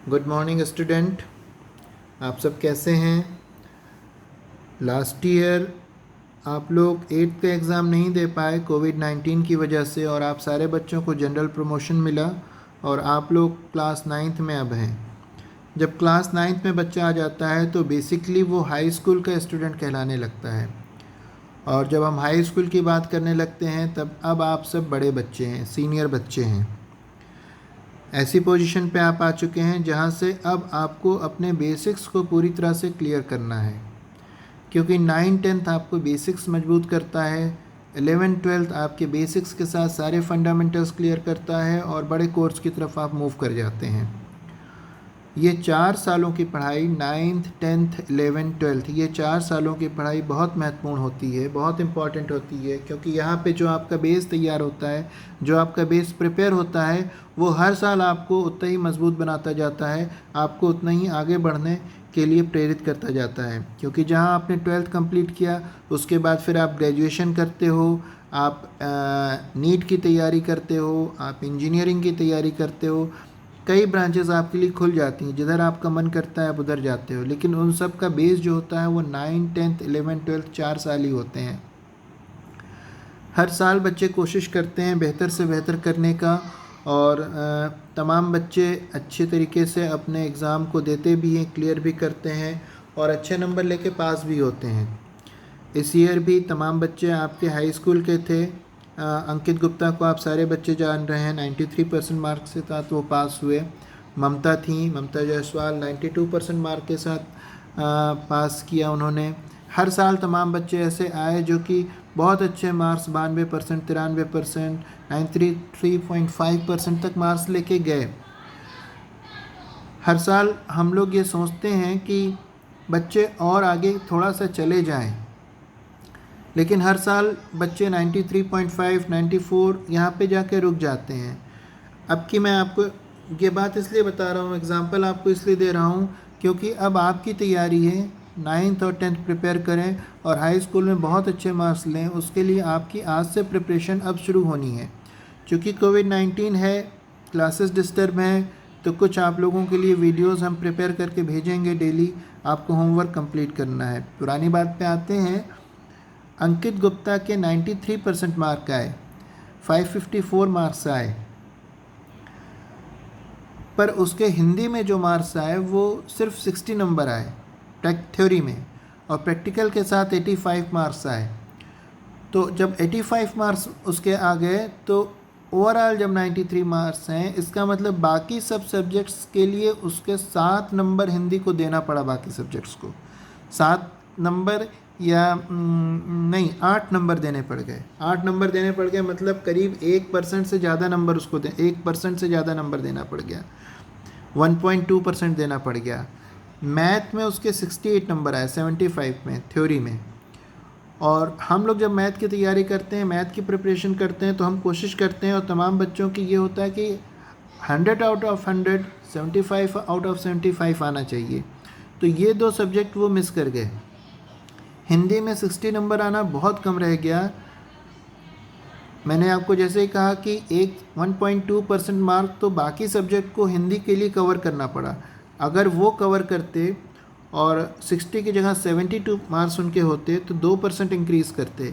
Good morning student. आप सब कैसे हैं? लास्ट ईयर आप लोग 8th का एग्ज़ाम नहीं दे पाए कोविड-19 की वजह से, और आप सारे बच्चों को जनरल प्रमोशन मिला और आप लोग क्लास 9th में अब हैं। जब क्लास 9th में बच्चा आ जाता है तो बेसिकली वो हाई स्कूल का स्टूडेंट कहलाने लगता है, और जब हम हाई स्कूल की बात करने लगते हैं तब अब आप सब बड़े बच्चे हैं, सीनियर बच्चे हैं। ऐसी पोजीशन पे आप आ चुके हैं जहाँ से अब आपको अपने बेसिक्स को पूरी तरह से क्लियर करना है, क्योंकि 9th-10th आपको बेसिक्स मजबूत करता है, 11th-12th आपके बेसिक्स के साथ सारे फंडामेंटल्स क्लियर करता है और बड़े कोर्स की तरफ आप मूव कर जाते हैं। ये 4 सालों की पढ़ाई 9th, 10th, 11th, 12th, ये 4 सालों की पढ़ाई बहुत महत्वपूर्ण होती है, बहुत इम्पॉर्टेंट होती है, क्योंकि यहाँ पे जो आपका बेस तैयार होता है, जो आपका बेस प्रिपेयर होता है, वो हर साल आपको उतना ही मजबूत बनाता जाता है, आपको उतना ही आगे बढ़ने के लिए प्रेरित करता जाता है। क्योंकि जहाँ आपने 12th कंप्लीट किया उसके बाद फिर आप ग्रेजुएशन करते हो, आप नीट की तैयारी करते हो, आप इंजीनियरिंग की तैयारी करते हो, कई ब्रांचेस आपके लिए खुल जाती हैं, जिधर आपका मन करता है आप उधर जाते हो, लेकिन उन सब का बेस जो होता है वो 9, 10th, 11th, 12th 4 साल ही होते हैं। हर साल बच्चे कोशिश करते हैं बेहतर से बेहतर करने का, और तमाम बच्चे अच्छे तरीके से अपने एग्ज़ाम को देते भी हैं, क्लियर भी करते हैं और अच्छे नंबर लेके पास भी होते हैं। इस ईयर भी तमाम बच्चे आपके हाई स्कूल के थे। अंकित गुप्ता को आप सारे बच्चे जान रहे हैं, 93% मार्क्स के साथ वो पास हुए। ममता जायसवाल 92% मार्क के साथ पास किया उन्होंने। हर साल तमाम बच्चे ऐसे आए जो कि बहुत अच्छे मार्क्स 92%, 93%, 93.5% तक मार्क्स लेके गए। हर साल हम लोग ये सोचते हैं कि बच्चे और आगे थोड़ा सा चले जाएं, लेकिन हर साल बच्चे 93.5, 94 यहाँ पे जाके रुक जाते हैं। अब की मैं आपको ये बात इसलिए बता रहा हूँ, एग्जांपल आपको इसलिए दे रहा हूँ क्योंकि अब आपकी तैयारी है 9th और 10th प्रिपेयर करें और हाई स्कूल में बहुत अच्छे मार्क्स लें। उसके लिए आपकी आज से प्रिपरेशन अब शुरू होनी है। चूँकि कोविड-19 है, क्लासेस डिस्टर्ब हैं, तो कुछ आप लोगों के लिए वीडियोस हम प्रिपेयर करके भेजेंगे डेली। आपको होमवर्क कंप्लीट करना है। पुरानी बात पे आते हैं। अंकित गुप्ता के 93% मार्क आए, 554 मार्क्स आए, पर उसके हिंदी में जो मार्क्स आए वो सिर्फ 60 नंबर आए थ्योरी में, और प्रैक्टिकल के साथ 85 मार्क्स आए। तो जब 85 मार्क्स उसके आ गए तो ओवरऑल जब 93 मार्क्स हैं, इसका मतलब बाकी सब सब्जेक्ट्स के लिए उसके 7 नंबर हिंदी को देना पड़ा। बाकी सब्जेक्ट्स को 7 नंबर या नहीं 8 नंबर देने पड़ गए। 8 नंबर देने पड़ गए मतलब करीब 1% से ज़्यादा नंबर उसको 1% से ज़्यादा नंबर देना पड़ गया, 1.2% देना पड़ गया। मैथ में उसके 68 नंबर आए 75 में थ्योरी में। और हम लोग जब मैथ की तैयारी करते हैं, मैथ की प्रिपरेशन करते हैं, तो हम कोशिश करते हैं, और तमाम बच्चों की ये होता है कि 100 आउट ऑफ 100, 75 आउट ऑफ 75 आना चाहिए। तो ये 2 सब्जेक्ट वो मिस कर गए। हिंदी में 60 नंबर आना बहुत कम रह गया। मैंने आपको जैसे ही कहा कि 1.2% मार्क तो बाकी सब्जेक्ट को हिंदी के लिए कवर करना पड़ा। अगर वो कवर करते और 60 की जगह 72 मार्क्स उनके होते तो 2% इंक्रीज़ करते।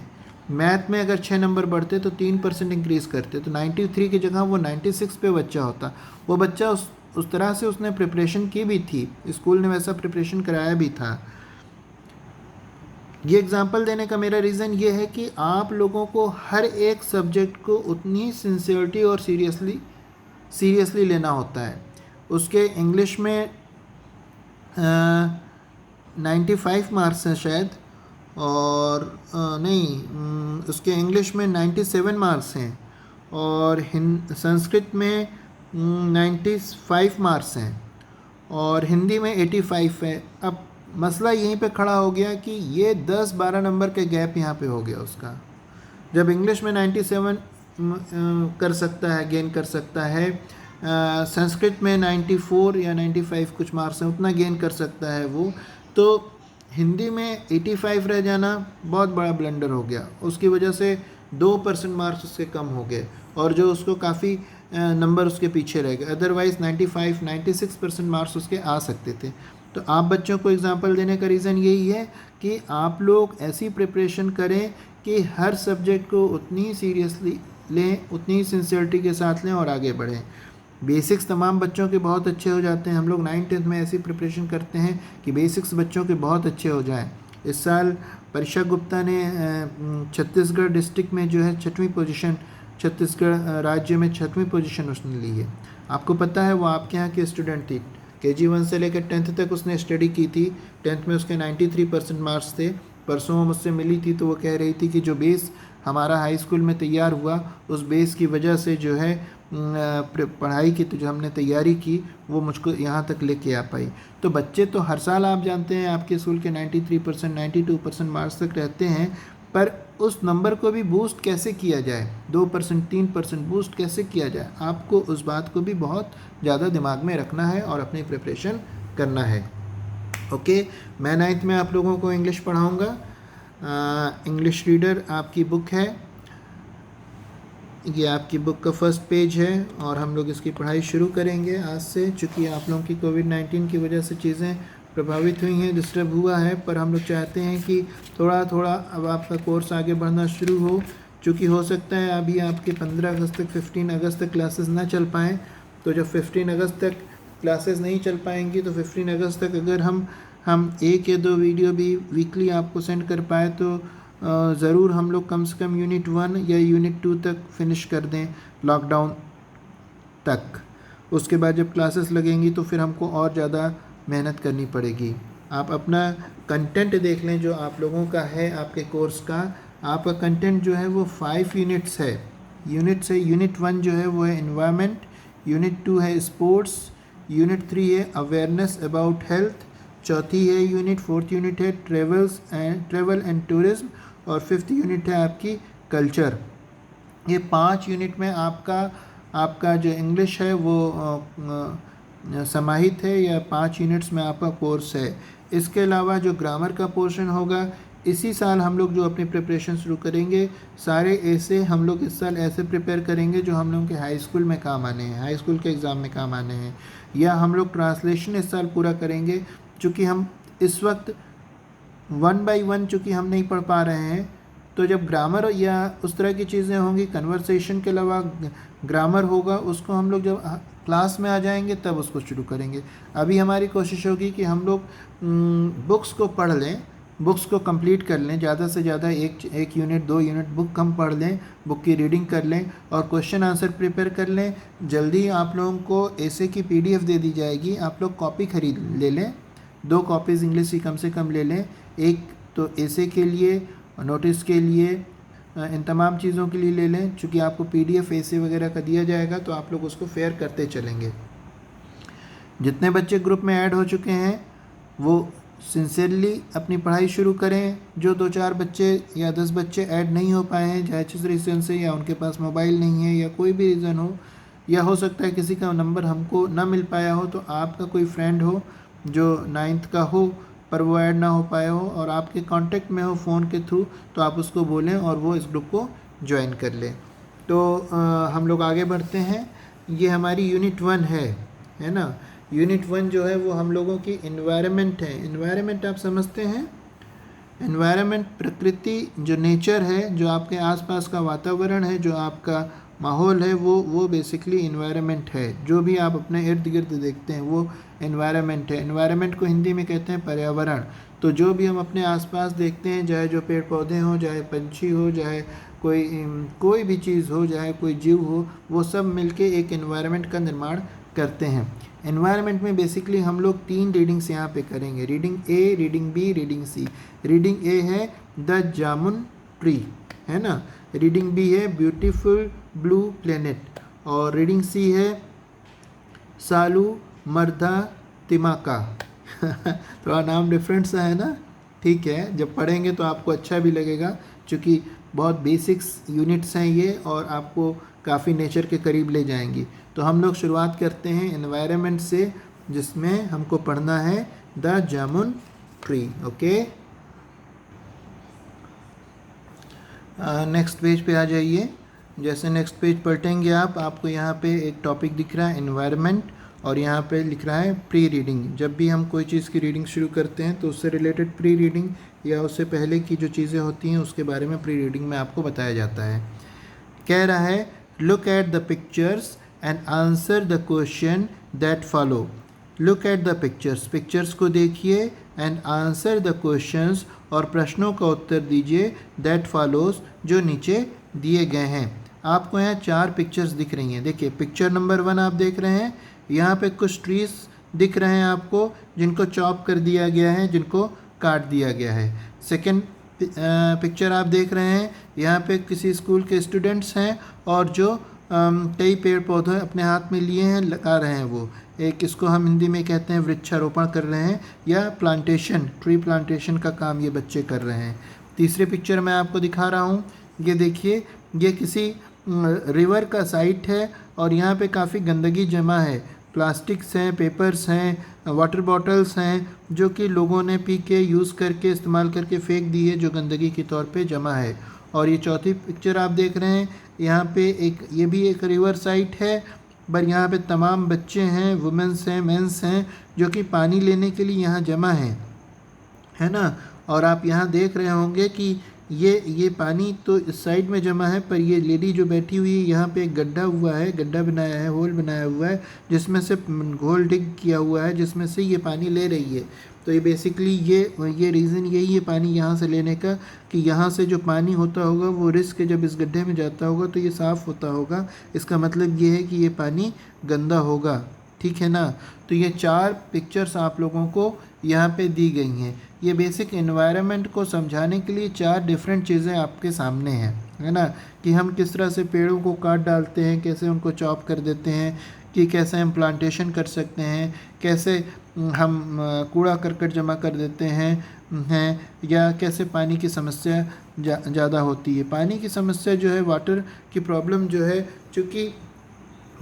मैथ में अगर 6 नंबर बढ़ते तो 3% इंक्रीज़ करते, तो 93 की जगह वो 96 पे बच्चा होता। वो बच्चा उस तरह से उसने प्रिपरेशन की भी थी, स्कूल ने वैसा प्रिपरेशन कराया भी था। ये एग्जाम्पल देने का मेरा रीज़न ये है कि आप लोगों को हर एक सब्जेक्ट को उतनी सिंसियरिटी और सीरियसली लेना होता है। उसके इंग्लिश में 95 मार्क्स हैं शायद, और उसके इंग्लिश में 97 मार्क्स हैं, और संस्कृत में 95 मार्क्स हैं, और हिंदी में 85 है। अब मसला यहीं पे खड़ा हो गया कि ये 10-12 नंबर के गैप यहाँ पे हो गया उसका। जब इंग्लिश में 97 कर सकता है, गेन कर सकता है, संस्कृत में 94 या 95 कुछ मार्क्स हैं, उतना गेन कर सकता है वो, तो हिंदी में 85 रह जाना बहुत बड़ा ब्लंडर हो गया। उसकी वजह से 2% मार्क्स उसके कम हो गए, और जो उसको काफ़ी नंबर उसके पीछे रह गए, अदरवाइज़ 95-96% मार्क्स उसके आ सकते थे। तो आप बच्चों को एग्ज़ाम्पल देने का रीज़न यही है कि आप लोग ऐसी प्रिपरेशन करें कि हर सब्जेक्ट को उतनी सीरियसली लें, उतनी सिंसियरिटी के साथ लें और आगे बढ़ें। बेसिक्स तमाम बच्चों के बहुत अच्छे हो जाते हैं। हम लोग 9th-10th में ऐसी प्रिपरेशन करते हैं कि बेसिक्स बच्चों के बहुत अच्छे हो जाएं। इस साल परीक्षा गुप्ता ने छत्तीसगढ़ डिस्ट्रिक्ट में जो है 6वीं पोजीशन, छत्तीसगढ़ राज्य में 6वीं पोजीशन उसने ली है। आपको पता है वो आपके यहाँ की स्टूडेंट थी, KG 1 से लेकर 10th तक उसने स्टडी की थी। 10th में उसके 93% मार्क्स थे। परसों वो मुझसे मिली थी तो वो कह रही थी कि जो बेस हमारा हाई स्कूल में तैयार हुआ उस बेस की वजह से जो है पढ़ाई की तो जो हमने तैयारी की वो मुझको यहाँ तक लेके आ पाई। तो बच्चे तो हर साल आप जानते हैं आपके स्कूल के 93% 92% मार्क्स तक रहते हैं, पर उस नंबर को भी बूस्ट कैसे किया जाए, 2% 3% बूस्ट कैसे किया जाए, आपको उस बात को भी बहुत ज़्यादा दिमाग में रखना है और अपनी प्रिपरेशन करना है। ओके, मैं 9th में आप लोगों को इंग्लिश पढ़ाऊँगा। इंग्लिश रीडर आपकी बुक है, ये आपकी बुक का फर्स्ट पेज है और हम लोग इसकी पढ़ाई शुरू करेंगे आज से। चूँकि आप लोगों की कोविड-19 की वजह से चीज़ें प्रभावित हुई हैं, डिस्टर्ब हुआ है, पर हम लोग चाहते हैं कि थोड़ा थोड़ा अब आपका कोर्स आगे बढ़ना शुरू हो। चूँकि हो सकता है अभी आपके 15 अगस्त तक 15 अगस्त तक क्लासेस ना चल पाएँ, तो जब 15 अगस्त तक क्लासेस नहीं चल पाएंगी तो 15 अगस्त तक अगर हम 1 या 2 वीडियो भी वीकली आपको सेंड कर पाए तो ज़रूर हम लोग कम से कम यूनिट 1 या यूनिट 2 तक फिनिश कर दें लॉकडाउन तक। उसके बाद जब क्लासेस लगेंगी तो फिर हमको और ज़्यादा मेहनत करनी पड़ेगी। आप अपना कंटेंट देख लें जो आप लोगों का है आपके कोर्स का। आपका कंटेंट जो है वो 5 यूनिट्स है। यूनिट 1 जो है वो है एनवायरनमेंट, यूनिट 2 है स्पोर्ट्स, यूनिट 3 है अवेयरनेस अबाउट हेल्थ, चौथी है यूनिट, 4th यूनिट है ट्रेवल एंड टूरिज्म और 5th यूनिट है आपकी कल्चर। ये 5 यूनिट में आपका जो इंग्लिश है वो समाहित है या 5 यूनिट्स में आपका कोर्स है। इसके अलावा जो ग्रामर का पोर्शन होगा, इसी साल हम लोग जो अपनी प्रिपरेशन शुरू करेंगे, सारे ऐसे हम लोग इस साल ऐसे प्रिपेयर करेंगे जो हम लोगों के हाई स्कूल में काम आने हैं, हाई स्कूल के एग्ज़ाम में काम आने हैं। या हम लोग ट्रांसलेशन इस साल पूरा करेंगे, चूँकि हम इस वक्त 1 by 1 चूँकि हम नहीं पढ़ पा रहे हैं, तो जब ग्रामर या उस तरह की चीज़ें होंगी, कन्वर्सेशन के अलावा ग्रामर होगा, उसको हम लोग जब क्लास में आ जाएंगे तब उसको शुरू करेंगे। अभी हमारी कोशिश होगी कि हम लोग बुक्स को पढ़ लें, बुक्स को कंप्लीट कर लें, ज़्यादा से ज़्यादा एक यूनिट 2 यूनिट बुक हम पढ़ लें, बुक की रीडिंग कर लें और क्वेश्चन आंसर प्रिपेयर कर लें। जल्दी आप लोगों को ऐसे की PDF दे दी जाएगी, आप लोग कॉपी खरीद ले लें, 2 कॉपीज़ इंग्लिश की कम से कम ले लें, एक तो ऐसे के लिए, नोटिस के लिए, इन तमाम चीज़ों के लिए ले लें। चूँकि आपको PDF ऐसे वगैरह का दिया जाएगा तो आप लोग उसको फेयर करते चलेंगे। जितने बच्चे ग्रुप में ऐड हो चुके हैं वो सिंसियरली अपनी पढ़ाई शुरू करें। जो 2-4 बच्चे या 10 बच्चे ऐड नहीं हो पाए हैं, चाहे जिस रीज़न से, या उनके पास मोबाइल नहीं है या कोई भी रीज़न हो, या हो सकता है किसी का नंबर हमको ना मिल पाया हो, तो आपका कोई फ्रेंड हो जो 9th का हो पर वो ऐड ना हो पाए हो और आपके कांटेक्ट में हो फ़ोन के थ्रू, तो आप उसको बोलें और वो इस ग्रुप को ज्वाइन कर लें। तो हम लोग आगे बढ़ते हैं। ये हमारी यूनिट 1 है ना। यूनिट 1 जो है वो हम लोगों की एनवायरनमेंट है। एनवायरनमेंट आप समझते हैं, एनवायरनमेंट प्रकृति, जो नेचर है, जो आपके आसपास का वातावरण है, जो आपका माहौल है, वो बेसिकली एनवायरनमेंट है। जो भी आप अपने इर्द गिर्द देखते हैं वो एनवायरनमेंट है। एनवायरनमेंट को हिंदी में कहते हैं पर्यावरण। तो जो भी हम अपने आसपास देखते हैं, चाहे जो पेड़ पौधे हों, चाहे पंछी हो, चाहे कोई भी चीज़ हो, चाहे कोई जीव हो, वो सब मिलके एक एनवायरनमेंट का निर्माण करते हैं। एनवायरनमेंट में बेसिकली हम लोग 3 रीडिंग्स यहाँ पे करेंगे, reading A, reading B, reading C। Reading A है द जामुन ट्री, है ना। रीडिंग B है ब्यूटीफुल ब्लू प्लेनेट और रीडिंग C है सालू मर्दा तिमाका। थोड़ा नाम डिफरेंट सा है ना, ठीक है। जब पढ़ेंगे तो आपको अच्छा भी लगेगा, क्योंकि बहुत बेसिक्स यूनिट्स हैं ये और आपको काफ़ी नेचर के करीब ले जाएंगी। तो हम लोग शुरुआत करते हैं एनवायरनमेंट से, जिसमें हमको पढ़ना है the jamun tree. Okay, next page पे आ जाइए। जैसे नेक्स्ट पेज पलटेंगे आप, आपको यहाँ पे एक टॉपिक दिख रहा है एनवायरनमेंट, और यहाँ पे लिख रहा है प्री रीडिंग। जब भी हम कोई चीज़ की रीडिंग शुरू करते हैं तो उससे रिलेटेड प्री रीडिंग या उससे पहले की जो चीज़ें होती हैं उसके बारे में प्री रीडिंग में आपको बताया जाता है। कह रहा है look at the pictures and answer the question that follow. Look at the pictures, pictures को देखिए, एंड आंसर द क्वेश्चंस, और प्रश्नों का उत्तर दीजिए, दैट फॉलोज, जो नीचे दिए गए हैं। आपको यहाँ 4 पिक्चर्स दिख रही हैं। देखिए पिक्चर नंबर 1 आप देख रहे हैं, यहाँ पे कुछ ट्रीज दिख रहे हैं आपको जिनको चॉप कर दिया गया है, जिनको काट दिया गया है। सेकेंड पिक्चर आप देख रहे हैं, यहाँ पे किसी स्कूल के स्टूडेंट्स हैं और जो कई पेड़ पौधे अपने हाथ में लिए हैं, लगा रहे हैं। वो एक, इसको हम हिंदी में कहते हैं वृक्षारोपण कर रहे हैं, या प्लांटेशन, ट्री प्लांटेशन का काम ये बच्चे कर रहे हैं। तीसरे पिक्चर मैं आपको दिखा रहा हूँ, ये देखिए, ये किसी रिवर का साइट है और यहाँ पे काफ़ी गंदगी जमा है। प्लास्टिक्स हैं, पेपर्स हैं, वाटर बॉटल्स हैं, जो कि लोगों ने पी के, यूज़ करके, इस्तेमाल करके फेंक दी है, जो गंदगी के तौर पे जमा है। और ये चौथी पिक्चर आप देख रहे हैं, यहाँ पे एक, ये भी एक रिवर साइट है, पर यहाँ पे तमाम बच्चे हैं, वुमेंस हैं, मेंस हैं, जो कि पानी लेने के लिए यहाँ जमा हैं, है ना। और आप यहाँ देख रहे होंगे कि ये पानी तो इस साइड में जमा है, पर ये लेडी जो बैठी हुई है, यहाँ पे एक गड्ढा हुआ है, गड्ढा बनाया है, होल बनाया हुआ है, जिसमें से होल डिग किया हुआ है, जिसमें से ये पानी ले रही है। तो ये बेसिकली ये रीज़न यही है पानी यहाँ से लेने का, कि यहाँ से जो पानी होता होगा वो रिस्क के जब इस गड्ढे में जाता होगा तो ये साफ़ होता होगा। इसका मतलब ये है कि ये पानी गंदा होगा, ठीक है ना। तो ये 4 पिक्चर्स आप लोगों को यहाँ पे दी गई हैं। ये बेसिक एनवायरनमेंट को समझाने के लिए 4 डिफरेंट चीज़ें आपके सामने हैं, है ना, कि हम किस तरह से पेड़ों को काट डालते हैं, कैसे उनको चॉप कर देते हैं, कि कैसे हम प्लांटेशन कर सकते हैं, कैसे हम कूड़ा करकट जमा कर देते हैं, या कैसे पानी की समस्या ज़्यादा होती है। पानी की समस्या जो है, वाटर की प्रॉब्लम जो है, चूँकि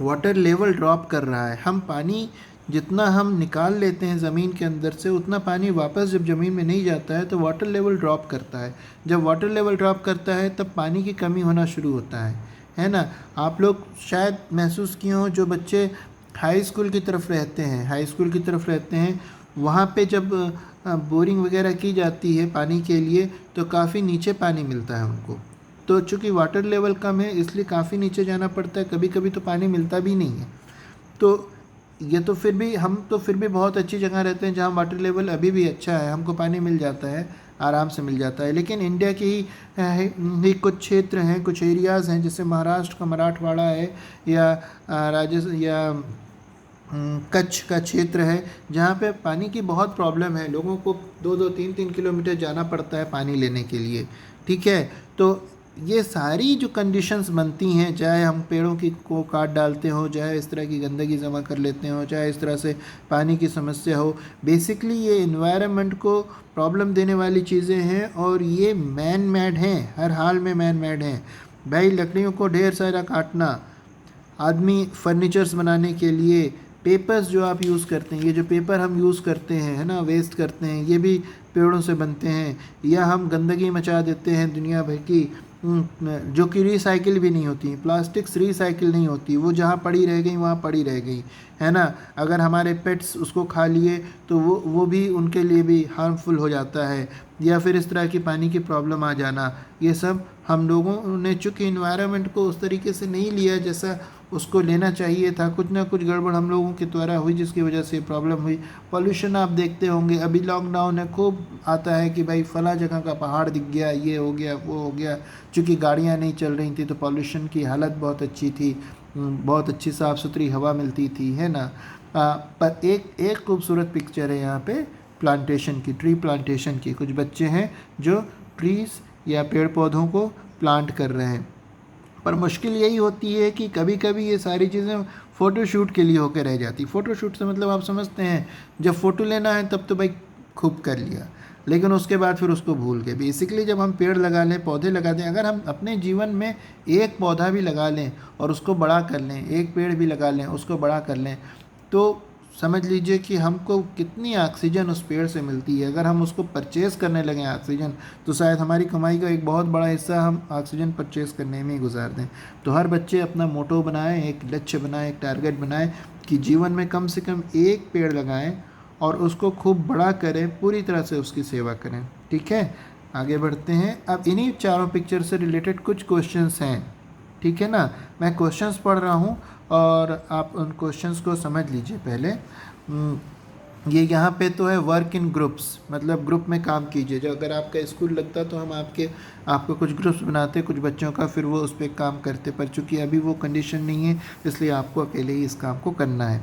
वाटर लेवल ड्रॉप कर रहा है, हम पानी जितना हम निकाल लेते हैं ज़मीन के अंदर से, उतना पानी वापस जब ज़मीन में नहीं जाता है तो वाटर लेवल ड्रॉप करता है। जब वाटर लेवल ड्रॉप करता है तब पानी की कमी होना शुरू होता है ना। आप लोग शायद महसूस किए हो, जो बच्चे हाई स्कूल की तरफ रहते हैं, वहाँ पे जब बोरिंग वगैरह की जाती है पानी के लिए, तो काफ़ी नीचे पानी मिलता है उनको। तो चूँकि वाटर लेवल कम है, इसलिए काफ़ी नीचे जाना पड़ता है, कभी कभी तो पानी मिलता भी नहीं है। तो ये तो फिर भी, हम तो फिर भी बहुत अच्छी जगह रहते हैं जहाँ वाटर लेवल अभी भी अच्छा है, हमको पानी मिल जाता है, आराम से मिल जाता है। लेकिन इंडिया के ही कुछ क्षेत्र हैं, कुछ एरियाज़ हैं, जैसे महाराष्ट्र का मराठवाड़ा है, या कच्छ का क्षेत्र है, जहाँ पे पानी की बहुत प्रॉब्लम है। लोगों को 2-2, 3-3 किलोमीटर जाना पड़ता है पानी लेने के लिए, ठीक है। तो ये सारी जो कंडीशंस बनती हैं, चाहे हम पेड़ों को काट डालते हो, चाहे इस तरह की गंदगी जमा कर लेते हो, चाहे इस तरह से पानी की समस्या हो, बेसिकली ये एनवायरनमेंट को प्रॉब्लम देने वाली चीज़ें हैं, और ये मैन मेड हैं, हर हाल में मैन मेड हैं। भाई लकड़ियों को ढेर सारा काटना, आदमी फर्नीचर्स बनाने के लिए, पेपर्स जो आप यूज़ करते हैं, ये जो पेपर हम यूज़ करते हैं, है ना, वेस्ट करते हैं, ये भी पेड़ों से बनते हैं। या हम गंदगी मचा देते हैं दुनिया भर की, जो कि रिसाइकिल भी नहीं होती। प्लास्टिक्स रिसाइकिल नहीं होती, वो जहाँ पड़ी रह गई वहाँ पड़ी रह गई, है ना। अगर हमारे पेट्स उसको खा लिए तो वो भी उनके लिए भी हार्मफुल हो जाता है, या फिर इस तरह की पानी की प्रॉब्लम आ जाना। ये सब हम लोगों ने चूँकि इन्वायरमेंट को उस तरीके से नहीं लिया जैसा उसको लेना चाहिए था, कुछ ना कुछ गड़बड़ हम लोगों के द्वारा हुई, जिसकी वजह से प्रॉब्लम हुई। पॉल्यूशन आप देखते होंगे, अभी लॉकडाउन है, खूब आता है कि भाई फला जगह का पहाड़ दिख गया, ये हो गया, वो हो गया। चूँकि गाड़ियाँ नहीं चल रही थी तो पॉल्यूशन की हालत बहुत अच्छी थी, बहुत अच्छी साफ़ सुथरी हवा मिलती थी, है ना। पर एक खूबसूरत पिक्चर है यहाँ पे प्लांटेशन की, ट्री प्लांटेशन की। कुछ बच्चे हैं जो ट्रीज़ या पेड़ पौधों को प्लांट कर रहे हैं। पर मुश्किल यही होती है कि कभी कभी ये सारी चीज़ें फ़ोटोशूट के लिए होकर रह जाती। फ़ोटोशूट से मतलब आप समझते हैं, जब फ़ोटो लेना है तब तो भाई खूब कर लिया, लेकिन उसके बाद फिर उसको भूल गए। बेसिकली जब हम पेड़ लगा लें, पौधे लगा दें, अगर हम अपने जीवन में एक पौधा भी लगा लें और उसको बड़ा कर लें, एक पेड़ भी लगा लें उसको बड़ा कर लें, तो समझ लीजिए कि हमको कितनी ऑक्सीजन उस पेड़ से मिलती है। अगर हम उसको परचेज़ करने लगें ऑक्सीजन, तो शायद हमारी कमाई का एक बहुत बड़ा हिस्सा हम ऑक्सीजन परचेज़ करने में ही गुजार दें। तो हर बच्चे अपना मोटो बनाएं, एक लक्ष्य बनाएं, एक टारगेट बनाएं कि जीवन में कम से कम एक पेड़ लगाएं और उसको खूब बड़ा करें, पूरी तरह से उसकी सेवा करें। ठीक है, आगे बढ़ते हैं। अब इन्हीं चारों पिक्चर से रिलेटेड कुछ क्वेश्चंस हैं, ठीक है ना। मैं क्वेश्चंस पढ़ रहा हूँ और आप उन क्वेश्चंस को समझ लीजिए पहले। ये यहाँ पे तो है वर्क इन ग्रुप्स, मतलब ग्रुप में काम कीजिए। जो अगर आपका स्कूल लगता तो हम आपको कुछ ग्रुप्स बनाते कुछ बच्चों का, फिर वो उस पर काम करते, पर चूंकि अभी वो कंडीशन नहीं है इसलिए आपको अकेले ही इस काम को करना है।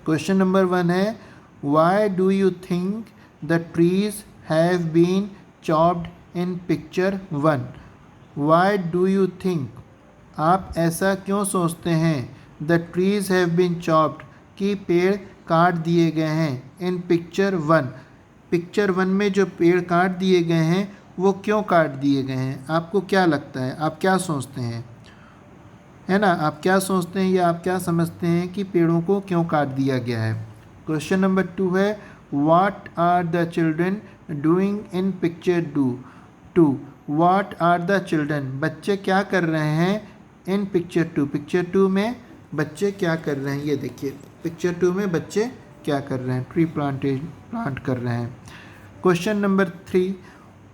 क्वेश्चन नंबर 1 है, why do you think the trees have been chopped in picture 1? Why do you think, आप ऐसा क्यों सोचते हैं, the trees have been chopped, कि पेड़ काट दिए गए हैं, इन पिक्चर 1, पिक्चर 1 में जो पेड़ काट दिए गए हैं वो क्यों काट दिए गए हैं? आपको क्या लगता है, आप क्या सोचते हैं, है ना, आप क्या सोचते हैं या आप क्या समझते हैं कि पेड़ों को क्यों काट दिया गया है? क्वेश्चन नंबर 2 है, what are the children doing in picture 2? What are the children, बच्चे क्या कर रहे हैं, इन पिक्चर 2, पिक्चर 2 में बच्चे क्या कर रहे हैं? ये देखिए पिक्चर 2 में बच्चे क्या कर रहे हैं, ट्री प्लांट कर रहे हैं। Question number 3,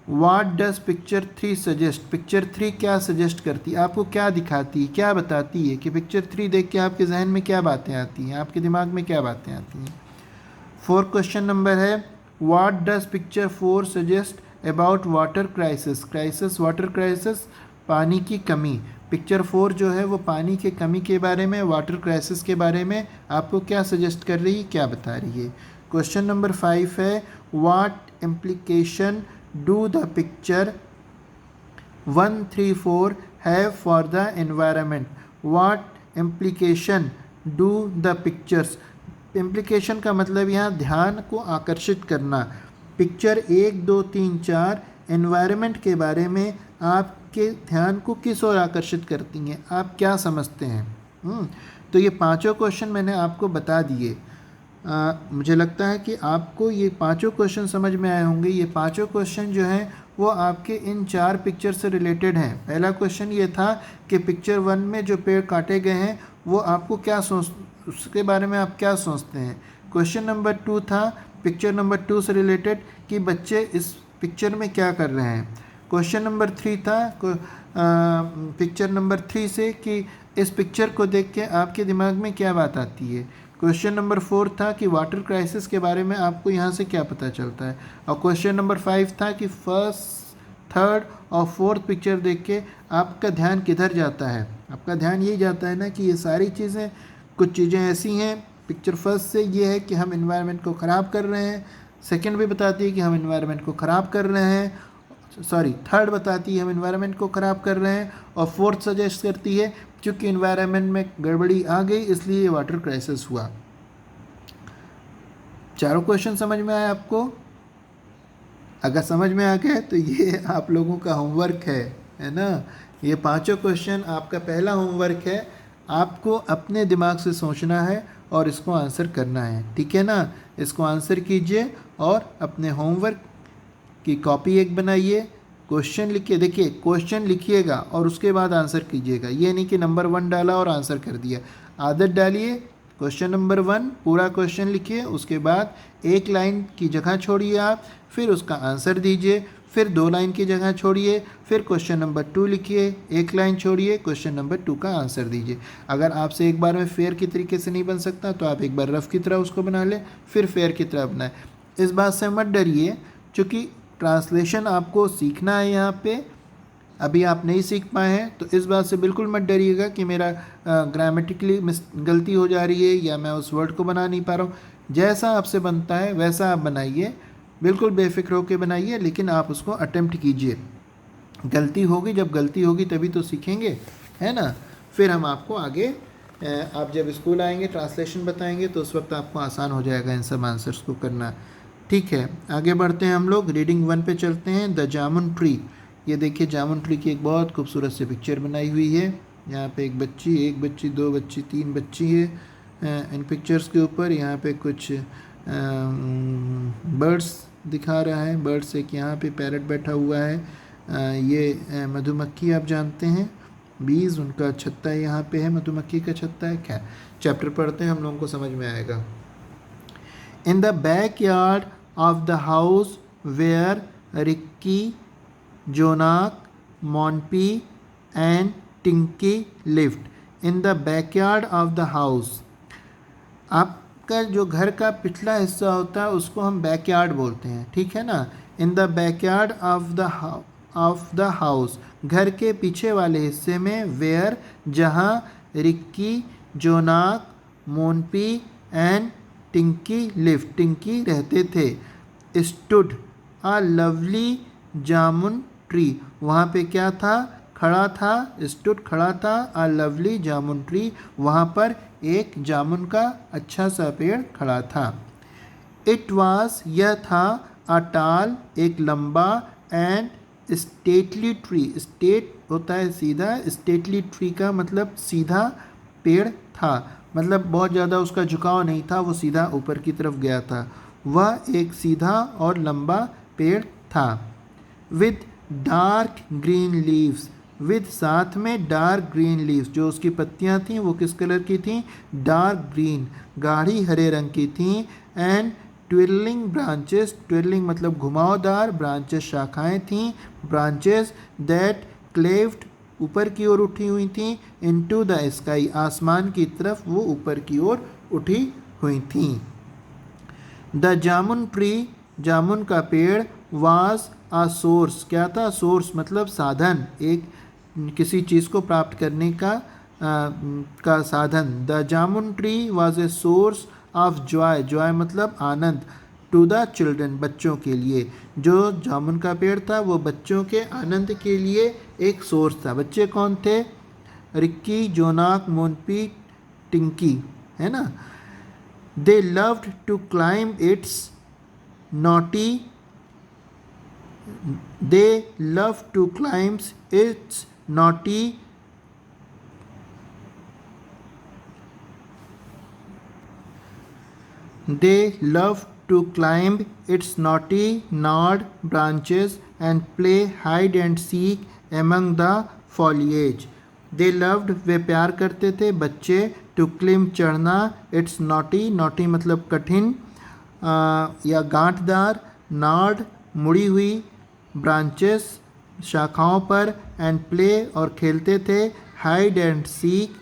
what does picture 3 suggest, picture 3 क्या सजेस्ट करती है, आपको क्या दिखाती है, क्या बताती है कि पिक्चर 3 देख के आपके जहन में क्या बातें आती हैं, आपके दिमाग में क्या बातें आती हैं? 4 क्वेश्चन नंबर है, what does picture 4 suggest about water crisis, water crisis, पानी की कमी। पिक्चर 4 जो है वो पानी की कमी के बारे में, वाटर क्राइसिस के बारे में आपको क्या सजेस्ट कर रही है, क्या बता रही है? क्वेश्चन नंबर 5 है, what implication do the picture 1, 3, 4 have for the environment? What implication do the pictures, implication का मतलब यहाँ ध्यान को आकर्षित करना। पिक्चर 1, 2, 3, 4 एनवायरनमेंट के बारे में आपके ध्यान को किस ओर आकर्षित करती हैं, आप क्या समझते हैं? तो ये पांचों क्वेश्चन मैंने आपको बता दिए। मुझे लगता है कि आपको ये पांचों क्वेश्चन समझ में आए होंगे। ये पांचों क्वेश्चन जो हैं वो आपके इन 4 पिक्चर से रिलेटेड हैं। पहला क्वेश्चन ये था कि पिक्चर 1 में जो पेड़ काटे गए हैं वो आपको क्या उसके बारे में आप क्या सोचते हैं। क्वेश्चन नंबर 2 था पिक्चर नंबर 2 से रिलेटेड कि बच्चे इस पिक्चर में क्या कर रहे हैं। क्वेश्चन नंबर 3 था पिक्चर नंबर 3 से कि इस पिक्चर को देख के आपके दिमाग में क्या बात आती है। क्वेश्चन नंबर 4 था कि वाटर क्राइसिस के बारे में आपको यहाँ से क्या पता चलता है। और क्वेश्चन नंबर 5 था कि फर्स्ट, थर्ड और फोर्थ पिक्चर देख के आपका ध्यान किधर जाता है। आपका ध्यान यही जाता है ना कि ये सारी चीज़ें, कुछ चीज़ें ऐसी हैं। पिक्चर फर्स्ट से ये है कि हम एनवायरनमेंट को ख़राब कर रहे हैं, सेकंड भी बताती है कि हम एनवायरनमेंट को ख़राब कर रहे हैं, थर्ड बताती है हम एनवायरनमेंट को ख़राब कर रहे हैं, और फोर्थ सजेस्ट करती है क्योंकि एनवायरनमेंट में गड़बड़ी आ गई इसलिए वाटर क्राइसिस हुआ। चारों क्वेश्चन समझ में आए आपको? अगर समझ में आ गए तो ये आप लोगों का होमवर्क है ना। ये पांचों क्वेश्चन आपका पहला होमवर्क है। आपको अपने दिमाग से सोचना है और इसको आंसर करना है, ठीक है ना। इसको आंसर कीजिए और अपने होमवर्क की कॉपी एक बनाइए, क्वेश्चन लिखिए। देखिए क्वेश्चन लिखिएगा और उसके बाद आंसर कीजिएगा। ये नहीं कि नंबर 1 डाला और आंसर कर दिया। आदत डालिए, क्वेश्चन नंबर 1 पूरा क्वेश्चन लिखिए, उसके बाद एक लाइन की जगह छोड़िए आप, फिर उसका आंसर दीजिए, फिर 2 लाइन की जगह छोड़िए, फिर क्वेश्चन नंबर 2 लिखिए, एक लाइन छोड़िए, क्वेश्चन नंबर 2 का आंसर दीजिए। अगर आपसे एक बार में फेयर की तरीके से नहीं बन सकता तो आप एक बार रफ की तरह उसको बना लें, फिर फेयर की तरह बनाएं। इस बात से मत डरिए, चूँकि ट्रांसलेशन आपको सीखना है। यहाँ पे अभी आप नहीं सीख पाए हैं तो इस बात से बिल्कुल मत डरिएगा कि मेरा ग्रामेटिकली गलती हो जा रही है या मैं उस वर्ड को बना नहीं पा रहा हूँ। जैसा आपसे बनता है वैसा आप बनाइए, बिल्कुल बेफिक्र होकर बनाइए, लेकिन आप उसको अटेम्प्ट कीजिए। गलती होगी, जब गलती होगी तभी तो सीखेंगे, है ना। फिर हम आपको आगे, आप जब स्कूल आएंगे ट्रांसलेशन बताएंगे तो उस वक्त आपको आसान हो जाएगा इन सब आंसर्स को करना, ठीक है। आगे बढ़ते हैं हम लोग, रीडिंग 1 पे चलते हैं। द जामुन ट्री, ये देखिए जामुन ट्री की एक बहुत खूबसूरत सी पिक्चर बनाई हुई है। यहाँ पे एक बच्ची, 2 बच्ची, 3 बच्ची इन पिक्चर्स के ऊपर यहाँ पे कुछ बर्ड्स दिखा रहा है। बर्ड्स एक यहाँ पे पैरट बैठा हुआ है। ये मधुमक्खी आप जानते हैं, बीज, उनका छत्ता यहाँ पे है, मधुमक्खी का छत्ता है। खैर चैप्टर पढ़ते हैं, हम लोगों को समझ में आएगा। In the backyard of the house where Rikki, Jonak, Monpi and Tinki lived. In the backyard of the house, आपका जो घर का पिछला हिस्सा होता है उसको हम बैकयार्ड बोलते हैं, ठीक है ना। In the backyard of the house, घर के पीछे वाले हिस्से में, वेयर जहाँ, रिक्की, जोनाक, मोनपी एंड टिंकी लिव, टिंकी रहते थे। Stood a lovely jamun tree, वहाँ पे क्या था, खड़ा था। स्टूड खड़ा था, अ लवली जामुन ट्री, वहाँ पर एक जामुन का अच्छा सा पेड़ खड़ा था। इट वाज, यह था, अ टाल, एक लंबा, एंड स्टेटली ट्री, स्टेट होता है सीधा, स्टेटली ट्री का मतलब सीधा पेड़ था, मतलब बहुत ज़्यादा उसका झुकाव नहीं था, वो सीधा ऊपर की तरफ गया था। वह एक सीधा और लंबा पेड़ था। With dark green leaves, with साथ में डार्क ग्रीन लीव्स, जो उसकी पत्तियां थीं वो किस कलर की थीं, डार्क ग्रीन, गाढ़ी हरे रंग की थीं। एंड ट्विरलिंग ब्रांचेस, ट्विरलिंग मतलब घुमावदार, ब्रांचेस शाखाएं थीं, ब्रांचेस दैट क्लेव्ड ऊपर की ओर उठी हुई थीं, इनटू द स्काई, आसमान की तरफ वो ऊपर की ओर उठी हुई थीं। द जामुन ट्री, जामुन का पेड़, वाज आ सोर्स, क्या था, सोर्स मतलब साधन, एक किसी चीज़ को प्राप्त करने का साधन। The jamun tree was a source of Joy, Joy मतलब आनंद, टू द चिल्ड्रन, बच्चों के लिए। जो जामुन का पेड़ था वो बच्चों के आनंद के लिए एक सोर्स था। बच्चे कौन थे, रिक्की, जोनाक, मोनपी, टिंकी, है ना। They loved to climb it's naughty, they love to climb its knotty gnarled branches and play hide and seek among the foliage. they loved, वे प्यार करते थे बच्चे, to climb चढ़ना, its knotty मतलब कठिन या गांठदार, gnarled मुड़ी हुई, ब्रांचेस शाखाओं पर, एंड प्ले और खेलते थे, hide and seek,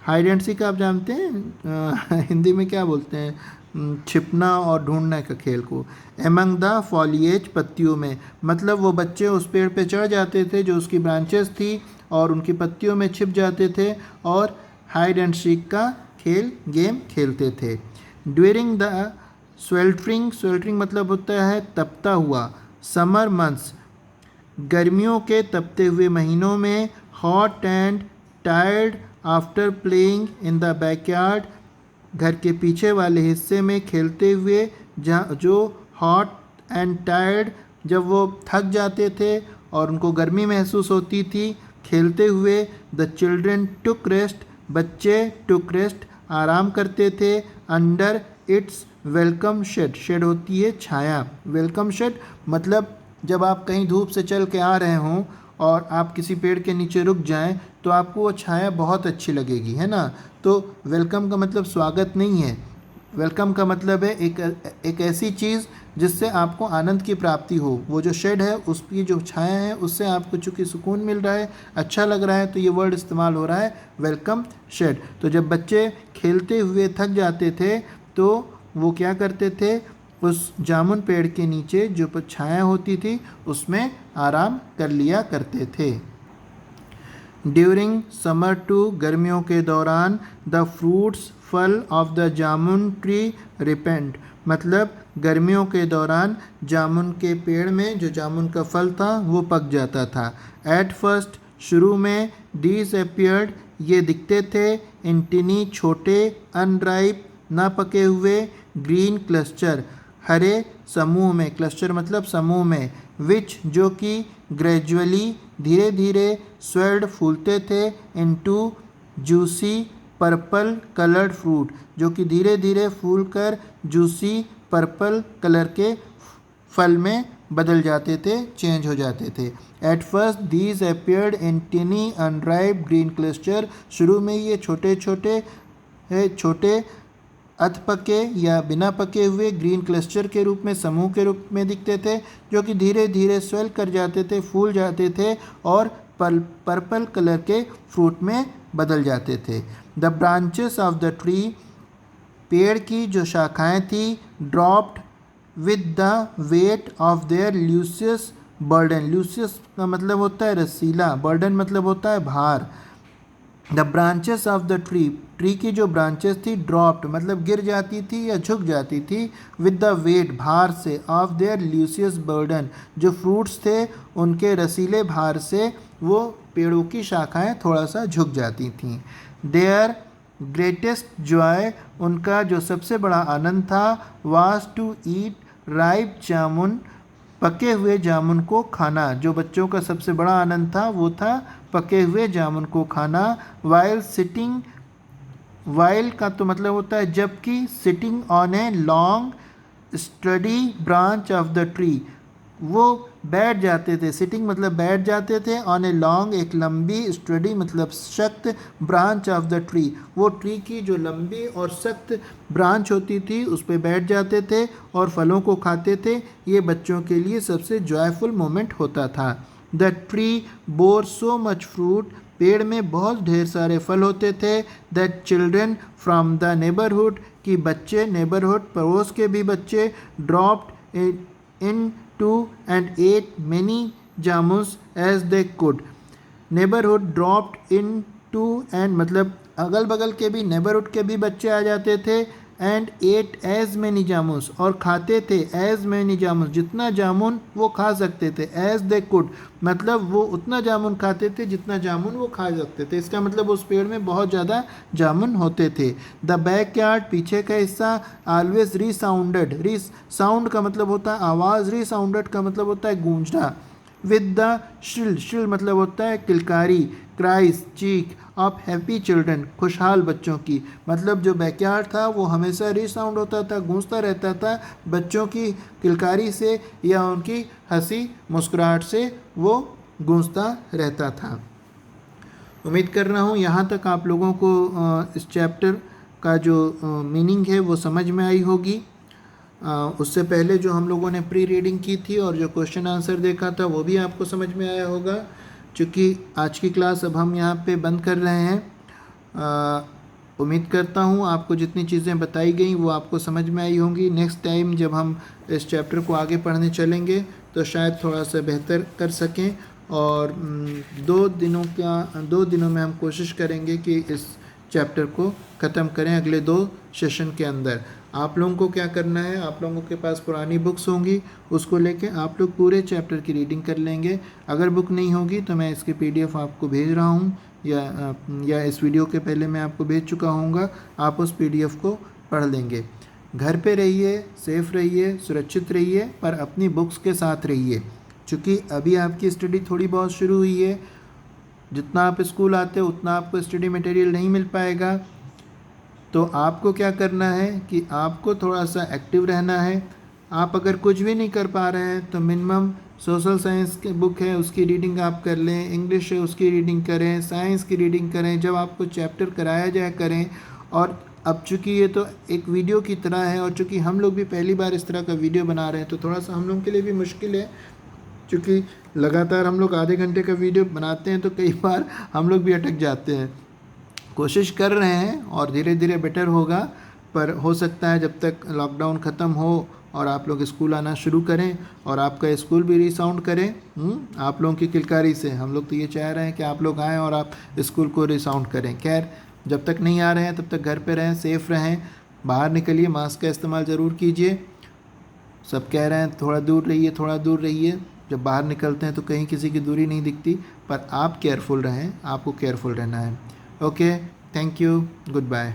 hide and seek आप जानते हैं हिंदी में क्या बोलते हैं, छिपना और ढूंढने का खेल को। एमंग द फॉलिएज, पत्तियों में, मतलब वो बच्चे उस पेड़ पे चढ़ जाते थे जो उसकी ब्रांचेस थी और उनकी पत्तियों में छिप जाते थे और हाइड एंड सीक का गेम खेलते थे। ड्यूरिंग द स्वेल्टरिंग, स्वेल्टरिंग मतलब होता है तपता हुआ, समर मंथ्स, गर्मियों के तपते हुए महीनों में, hot and tired after playing in the backyard, घर के पीछे वाले हिस्से में खेलते हुए, जहाँ जो हॉट एंड टायर्ड, जब वो थक जाते थे और उनको गर्मी महसूस होती थी, खेलते हुए। द चिल्ड्रन टुक रेस्ट, बच्चे टुक रेस्ट आराम करते थे, under its welcome shade, shade होती है छाया, वेलकम शेड मतलब जब आप कहीं धूप से चल के आ रहे हों और आप किसी पेड़ के नीचे रुक जाएं तो आपको वो छाया बहुत अच्छी लगेगी, है ना। तो वेलकम का मतलब स्वागत नहीं है, वेलकम का मतलब है एक ऐसी चीज़ जिससे आपको आनंद की प्राप्ति हो। वो जो शेड है उसकी जो छाया है उससे आपको चूँकि सुकून मिल रहा है, अच्छा लग रहा है, तो ये वर्ड इस्तेमाल हो रहा है वेलकम शेड। तो जब बच्चे खेलते हुए थक जाते थे तो वो क्या करते थे, उस जामुन पेड़ के नीचे जो छाया होती थी उसमें आराम कर लिया करते थे। ड्यूरिंग समर टू, गर्मियों के दौरान, द फ्रूट्स, फल of the jamun tree repent, मतलब गर्मियों के दौरान जामुन के पेड़ में जो जामुन का फल था वो पक जाता था। एट फर्स्ट, शुरू में, दीज अपीयर्ड, ये दिखते थे, इन टिनी, छोटे, अनराइप, ना पके हुए, ग्रीन क्लस्टर, हरे समूह में, क्लस्टर मतलब समूह में, विच जो कि ग्रेजुअली धीरे धीरे, स्वेल्ड फूलते थे, into juicy purple coloured fruit, जो कि धीरे धीरे फूल कर जूसी पर्पल कलर के फल में बदल जाते थे, चेंज हो जाते थे। At first these appeared in टिनी unripe green cluster, शुरू में ये छोटे छोटे अध पके या बिना पके हुए ग्रीन क्लस्टर के रूप में, समूह के रूप में दिखते थे, जो कि धीरे धीरे स्वेल कर जाते थे, फूल जाते थे और पर्पल कलर के फ्रूट में बदल जाते थे। The branches of the tree, पेड़ की जो शाखाएं थी, dropped with the weight of their luscious burden, luscious का मतलब होता है रसीला, बर्डन मतलब होता है भार। The branches of the tree, tree की जो ब्रांचेस थी, ड्रॉप्ड मतलब गिर जाती थी या झुक जाती थी, विद द वेट भार से, ऑफ देयर ल्यूसियस बर्डन, जो फ्रूट्स थे उनके रसीले भार से वो पेड़ों की शाखाएं थोड़ा सा झुक जाती थीं। देयर ग्रेटेस्ट जॉय, उनका जो सबसे बड़ा आनंद था, वाज टू ईट राइप जामुन, पके हुए जामुन को खाना। जो बच्चों का सबसे बड़ा आनंद था वो था पके हुए जामुन को खाना। वाइल सिटिंग, वाइल का तो मतलब होता है जबकि, sitting on a long study branch of the tree, वो बैठ जाते थे, सिटिंग मतलब बैठ जाते थे, ऑन ए लॉन्ग एक लंबी, स्टडी मतलब सख्त, ब्रांच ऑफ द ट्री वो ट्री की जो लंबी और सख्त ब्रांच होती थी उस पर बैठ जाते थे और फलों को खाते थे। ये बच्चों के लिए सबसे जॉयफुल मोमेंट होता था। The tree bore so much fruit, पेड़ में बहुत ढेर सारे फल होते थे। That children from the neighbourhood, कि बच्चे नेबरहुड पड़ोस के भी बच्चे, dropped in to and ate many jamuns as they could. Neighbourhood dropped in to and मतलब अगल बगल के भी, नेबरहुड के भी बच्चे आ जाते थे, एंड एट एज मैनी जामुस और खाते थे, एज मैनी जामुस जितना जामुन वो खा सकते थे, एज दे कुड मतलब वो उतना जामुन खाते थे जितना जामुन वो खा सकते थे। इसका मतलब उस पेड़ में बहुत ज़्यादा जामुन होते थे। द बैक यार्ड, पीछे का हिस्सा, ऑलवेज रीसाउंडेड, री साउंड का मतलब होता है आवाज़, रीसाउंडेड का मतलब होता है गूंजना, विद द शिल, शिल मतलब होता है किलकारी, क्राइस चीख, ऑफ हैप्पी चिल्ड्रन खुशहाल बच्चों की। मतलब जो बैकयार्ड था वो हमेशा रीसाउंड होता था, गूंजता रहता था बच्चों की किलकारी से या उनकी हंसी मुस्कुराहट से वो गूंजता रहता था। उम्मीद कर रहा हूँ यहाँ तक आप लोगों को इस चैप्टर का जो मीनिंग है वो समझ में आई होगी। उससे पहले जो हम लोगों ने प्री रीडिंग की थी और जो क्वेश्चन आंसर देखा था वो भी आपको समझ में आया होगा। चूँकि आज की क्लास अब हम यहाँ पे बंद कर रहे हैं, उम्मीद करता हूँ आपको जितनी चीज़ें बताई गई वो आपको समझ में आई होंगी। नेक्स्ट टाइम जब हम इस चैप्टर को आगे पढ़ने चलेंगे तो शायद थोड़ा सा बेहतर कर सकें, और 2 दिनों में हम कोशिश करेंगे कि इस चैप्टर को ख़त्म करें अगले 2 सेशन के अंदर। आप लोगों को क्या करना है, आप लोगों के पास पुरानी बुक्स होंगी, उसको लेके आप लोग पूरे चैप्टर की रीडिंग कर लेंगे। अगर बुक नहीं होगी तो मैं इसकी PDF आपको भेज रहा हूँ, या इस वीडियो के पहले मैं आपको भेज चुका हूँगा, आप उस PDF को पढ़ लेंगे। घर पे रहिए, सेफ रहिए, सुरक्षित रहिए, पर अपनी बुक्स के साथ रहिए। चूँकि अभी आपकी स्टडी थोड़ी बहुत शुरू हुई है, जितना आप स्कूल आते हो उतना आपको स्टडी मटेरियल नहीं मिल पाएगा। तो आपको क्या करना है कि आपको थोड़ा सा एक्टिव रहना है। आप अगर कुछ भी नहीं कर पा रहे हैं तो मिनिमम सोशल साइंस की बुक है उसकी रीडिंग आप कर लें, इंग्लिश है उसकी रीडिंग करें, साइंस की रीडिंग करें, जब आपको चैप्टर कराया जाए करें। और अब चूँकि ये तो एक वीडियो की तरह है, और चूँकि हम लोग भी पहली बार इस तरह का वीडियो बना रहे हैं तो थोड़ा सा हम लोग के लिए भी मुश्किल है, क्योंकि लगातार हम लोग आधे घंटे का वीडियो बनाते हैं तो कई बार हम लोग भी अटक जाते हैं। कोशिश कर रहे हैं और धीरे धीरे बेटर होगा, पर हो सकता है जब तक लॉकडाउन ख़त्म हो और आप लोग स्कूल आना शुरू करें और आपका स्कूल भी रीसाउंड करें आप लोगों की किलकारी से। हम लोग तो ये चाह रहे हैं कि आप लोग आएँ और आप स्कूल को रीसाउंड करें। खैर, जब तक नहीं आ रहे हैं तब तक घर पे रहें, सेफ़ रहें, बाहर निकलिए, मास्क का इस्तेमाल ज़रूर कीजिए। सब कह रहे हैं थोड़ा दूर रहिए, थोड़ा दूर रहिए। जब बाहर निकलते हैं तो कहीं किसी की दूरी नहीं दिखती, पर आप केयरफुल रहें, आपको केयरफुल रहना है। Okay, thank you, good bye.